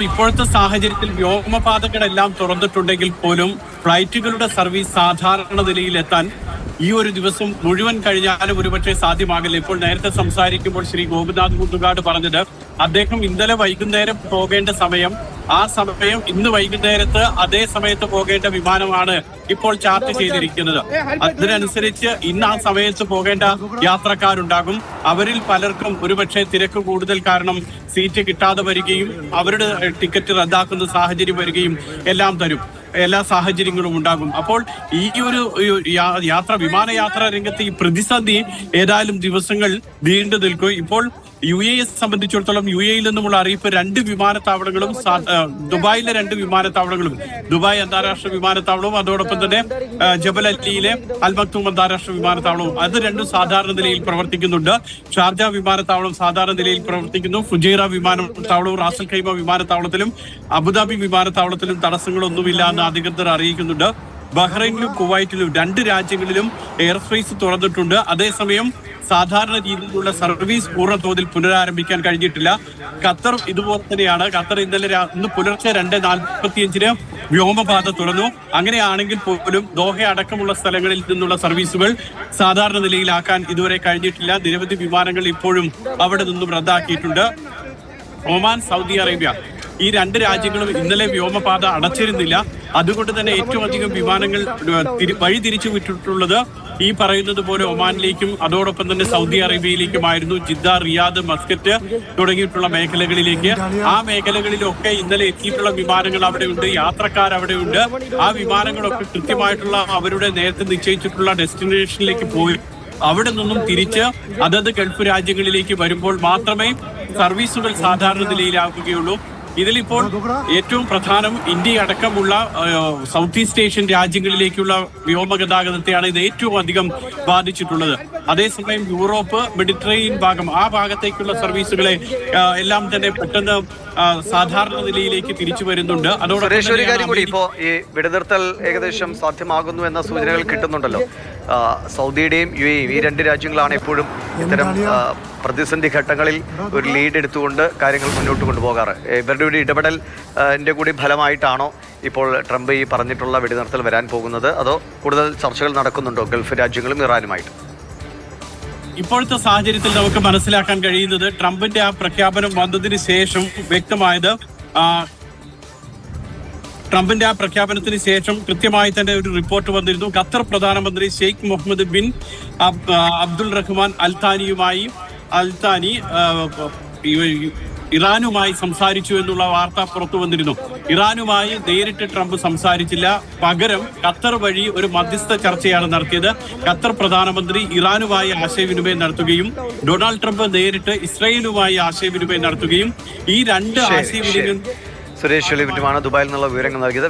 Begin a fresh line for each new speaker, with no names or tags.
ഇപ്പോഴത്തെ സാഹചര്യത്തിൽ വ്യോമപാതകളെല്ലാം തുറന്നിട്ടുണ്ടെങ്കിൽ പോലും ഫ്ലൈറ്റുകളുടെ സർവീസ് സാധാരണ നിലയിലെത്താൻ ഈ ഒരു ദിവസം മുഴുവൻ കഴിഞ്ഞാലും ഒരുപക്ഷെ സാധ്യമാകില്ല. ഇപ്പോൾ നേരത്തെ സംസാരിക്കുമ്പോൾ ശ്രീ ഗോപിനാഥ് മുതുകാട് പറഞ്ഞത് അദ്ദേഹം ഇന്നലെ വൈകുന്നേരം പോകേണ്ട സമയം, ആ സമയം ഇന്ന് വൈകുന്നേരത്ത് അതേ സമയത്ത് പോകേണ്ട വിമാനമാണ് ഇപ്പോൾ ചാർട്ട് ചെയ്തിരിക്കുന്നത്. അതിനനുസരിച്ച് ഇന്ന് ആ സമയത്ത് പോകേണ്ട യാത്രക്കാരുണ്ടാകും. അവരിൽ പലർക്കും ഒരുപക്ഷെ തിരക്ക് കൂടുതൽ കാരണം സീറ്റ് കിട്ടാതെ വരികയും അവരുടെ ടിക്കറ്റ് റദ്ദാക്കുന്ന സാഹചര്യം വരികയും എല്ലാം തരും. എല്ലാ സാഹചര്യങ്ങളും ഉണ്ടാകും. അപ്പോൾ ഈ ഒരു വിമാനയാത്രാ രംഗത്ത് ഈ പ്രതിസന്ധി ഏതായാലും ദിവസങ്ങൾ നീണ്ടു നിൽക്കും. ഇപ്പോൾ UAE സംബന്ധിച്ചിടത്തോളം UAEയിൽ നിന്നുമുള്ള അറിയിപ്പ് 2 വിമാനത്താവളങ്ങളും ദുബായിലെ 2 വിമാനത്താവളങ്ങളും, ദുബായ് അന്താരാഷ്ട്ര വിമാനത്താവളവും അതോടൊപ്പം തന്നെ ജബൽ അലിയിലെ അൽ മക്തൂം അന്താരാഷ്ട്ര വിമാനത്താവളവും, അത് രണ്ടും സാധാരണ നിലയിൽ പ്രവർത്തിക്കുന്നുണ്ട്. ഷാർജ വിമാനത്താവളം സാധാരണ നിലയിൽ പ്രവർത്തിക്കുന്നു. ഫുജൈറ വിമാനത്താവളവും റാസൽ ഖൈമ വിമാനത്താവളത്തിലും അബുദാബി വിമാനത്താവളത്തിലും തടസ്സങ്ങളൊന്നുമില്ല എന്ന് അധികൃതർ അറിയിക്കുന്നുണ്ട്. ബഹ്റൈനിലും കുവൈറ്റിലും 2 രാജ്യങ്ങളിലും എയർ സ്പേസ് തുറന്നിട്ടുണ്ട്. അതേസമയം സാധാരണ രീതിയിലുള്ള സർവീസ് പൂർണ്ണ തോതിൽ പുനരാരംഭിക്കാൻ കഴിഞ്ഞിട്ടില്ല. ഖത്തർ ഇതുപോലെ തന്നെയാണ്. ഖത്തർ ഇന്ന് പുലർച്ചെ 2:45 വ്യോമപാത തുറന്നു. അങ്ങനെയാണെങ്കിൽ പോലും ദോഹ അടക്കമുള്ള സ്ഥലങ്ങളിൽ നിന്നുള്ള സർവീസുകൾ സാധാരണ നിലയിലാക്കാൻ ഇതുവരെ കഴിഞ്ഞിട്ടില്ല. നിരവധി വിമാനങ്ങൾ ഇപ്പോഴും അവിടെ നിന്നും റദ്ദാക്കിയിട്ടുണ്ട്. ഒമാൻ, സൗദി അറേബ്യ ഈ 2 രാജ്യങ്ങളും ഇന്നലെ വ്യോമപാത അടച്ചിരുന്നില്ല. അതുകൊണ്ട് തന്നെ ഏറ്റവും അധികം വിമാനങ്ങൾ വഴിതിരിച്ചു വിട്ടിട്ടുള്ളത് ഈ പറയുന്നത് പോലെ ഒമാനിലേക്കും അതോടൊപ്പം തന്നെ സൗദി അറേബ്യയിലേക്കുമായിരുന്നു. ജിദ്ദ, റിയാദ്, മസ്കറ്റ് തുടങ്ങിയിട്ടുള്ള മേഖലകളിലേക്ക്. ആ മേഖലകളിലൊക്കെ ഇന്നലെ എത്തിയിട്ടുള്ള വിമാനങ്ങൾ അവിടെയുണ്ട്, യാത്രക്കാർ അവിടെയുണ്ട്. ആ വിമാനങ്ങളൊക്കെ കൃത്യമായിട്ടുള്ള അവരുടെ നേരത്തെ നിശ്ചയിച്ചിട്ടുള്ള ഡെസ്റ്റിനേഷനിലേക്ക് പോയി അവിടെ നിന്നും തിരിച്ച് അതത് ഗൾഫ് രാജ്യങ്ങളിലേക്ക് വരുമ്പോൾ മാത്രമേ സർവീസുകൾ സാധാരണ നിലയിലാക്കുകയുള്ളൂ. ഇതിലിപ്പോൾ ഏറ്റവും പ്രധാനം ഇന്ത്യ അടക്കമുള്ള സൗത്ത് ഈസ്റ്റ് ഏഷ്യൻ രാജ്യങ്ങളിലേക്കുള്ള വ്യോമഗതാഗതത്തെയാണ് ഇത് ഏറ്റവും അധികം ബാധിച്ചിട്ടുള്ളത്. അതേസമയം യൂറോപ്പ്, മെഡിറ്ററേനിയൻ ഭാഗം, ആ ഭാഗത്തേക്കുള്ള സർവീസുകളെ എല്ലാം തന്നെ പെട്ടെന്ന് സാധാരണ നിലയിലേക്ക് തിരിച്ചു വരുന്നുണ്ട്.
അതോടൊപ്പം ഇപ്പോ ഈ വെടിനിർത്തൽ ഏകദേശം സാധ്യമാകുന്നു എന്ന സൂചനകൾ കിട്ടുന്നുണ്ടല്ലോ. സൗദിയുടെയും UAE ഈ 2 രാജ്യങ്ങളാണ് എപ്പോഴും ഇത്തരം പ്രതിസന്ധി ഘട്ടങ്ങളിൽ ഒരു ലീഡ് എടുത്തുകൊണ്ട് കാര്യങ്ങൾ മുന്നോട്ട് കൊണ്ടുപോകാറ്. ഇവരുടെ ഒരു ഇടപെടലിൻ്റെ കൂടി ഫലമായിട്ടാണോ ഇപ്പോൾ ട്രംപ് ഈ പറഞ്ഞിട്ടുള്ള വെടിനിർത്തൽ വരാൻ പോകുന്നത്, അതോ കൂടുതൽ ചർച്ചകൾ നടക്കുന്നുണ്ടോ ഗൾഫ് രാജ്യങ്ങളും ഇറാനുമായിട്ട്?
ഇപ്പോഴത്തെ സാഹചര്യത്തിൽ നമുക്ക് മനസ്സിലാക്കാൻ കഴിയുന്നത് ട്രംപിന്റെ ആ പ്രഖ്യാപനം വന്നതിന് ശേഷം വ്യക്തമായത്, ട്രംപിന്റെ ആ പ്രഖ്യാപനത്തിന് ശേഷം കൃത്യമായി തന്നെ ഒരു റിപ്പോർട്ട് വന്നിരുന്നു. ഖത്തർ പ്രധാനമന്ത്രി ഷെയ്ഖ് മുഹമ്മദ് ബിൻ അബ്ദുൾ റഹ്മാൻ അൽ താനി ഇറാനുമായി സംസാരിച്ചു എന്നുള്ള വാർത്ത പുറത്തു വന്നിരുന്നു. ഇറാനുമായി നേരിട്ട് ട്രംപ് സംസാരിച്ചില്ല. പകരം ഖത്തർ വഴി ഒരു മധ്യസ്ഥ ചർച്ചയാണ് നടത്തിയത്. ഖത്തർ പ്രധാനമന്ത്രി ഇറാനുമായി ആശയവിനിമയം നടത്തുകയും ഡൊണാൾഡ് ട്രംപ് നേരിട്ട് ഇസ്രായേലുമായി ആശയവിനിമയം നടത്തുകയും ഈ 2 ആശയവിനിമയം
സുരേഷ് ദുബായിൽ നിന്നുള്ള വിവരങ്ങൾ നൽകിയത്.